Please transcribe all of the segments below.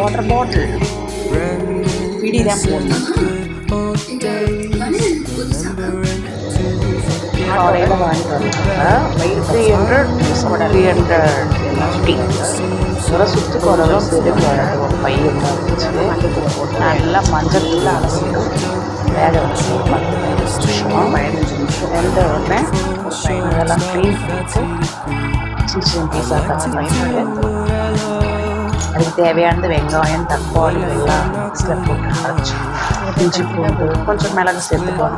Water bottle பிடி தான் போடணும். காலையில் வாங்கிட்டு வந்தாங்க 350 ஒரு சுற்றுக்கு வரலாம் பெரிய ஒரு பையன் இருந்துச்சு. நல்லா மஞ்சள் தூள் அலசிட்டு வேக வச்சு 15 நிமிஷம் வெந்த உடனே அதெல்லாம் க்ளீன் பண்ணிட்டு சின்ன சின்ன பீஸாக கட் பண்ணிட்டு அதுக்கு தேவையானது வெங்காயம் தக்காளி எல்லாம் மிக்ஸில் போட்டு அரைச்சி இஞ்சி பூண்டு கொஞ்சம் மிளகு சேர்த்துக்குவோம்.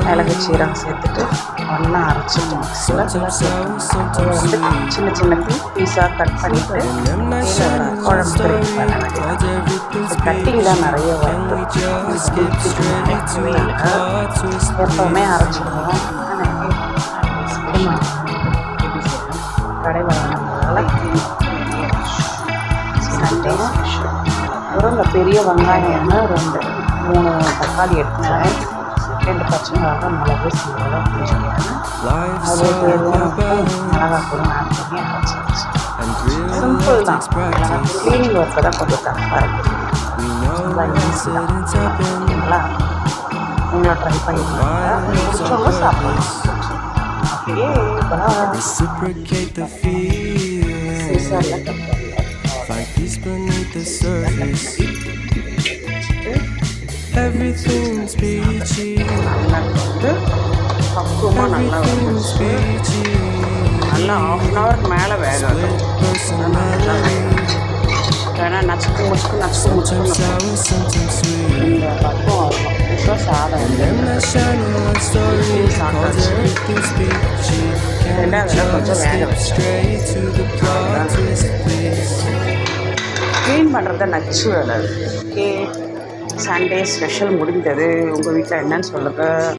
மிளகு சீரகம் சேர்த்துட்டு ஒன்றா அரைச்சிட்டு மிக்ஸில் அதை வந்து சின்ன சின்ன பீஸாக கட் பண்ணிவிட்டு குழம்பு ரெடி பண்ண வேண்டியது. கட்டிங் தான் நிறைய வருது. எப்போவுமே அரைச்சிடுவோம். கடையில் வாங்கினதுனால அப்புறம் இந்த பெரிய வெங்காயம் 2-3 தக்காளி எடுத்துனேன். 2 பச்சை மிளகாய் மிளகு சீரகம் பிடிச்சிருக்கேன். அது தேவையான மிளகாத்தூள் ஆட் பண்ணி அரைச்சாச்சு. சிம்பிள் தான். க்ளீனிங் ஒர்க்கு தான் கொஞ்சம் டஃப்பாக இருக்குது. ரொம்ப ஈஸி தான். ஓகேங்களா? நீங்களும் ட்ரை பண்ணிக்கோங்க. பிடிச்சவங்க சாப்பிடலாம். ஓகே சீசரில் கட் பண்ணலாம். Beneath the surface, everything's peachy. Everything's peachy. நல்லா 1/2 hour மேலே வேக ஏன்னா நச்சுக்கு முச்சுக்கு இந்த பக்கம் இருக்கும். இப்போ சாதம் சாப்பிட்டாச்சு. ரெண்டாவது கொஞ்சம் வேக வச்சு க்ளீன் பண்ணுறது நச்சு வேலை. ஓகே, சண்டே ஸ்பெஷல் முடிந்தது. உங்கள் வீட்டில் என்னன்னு சொல்லுங்கள்.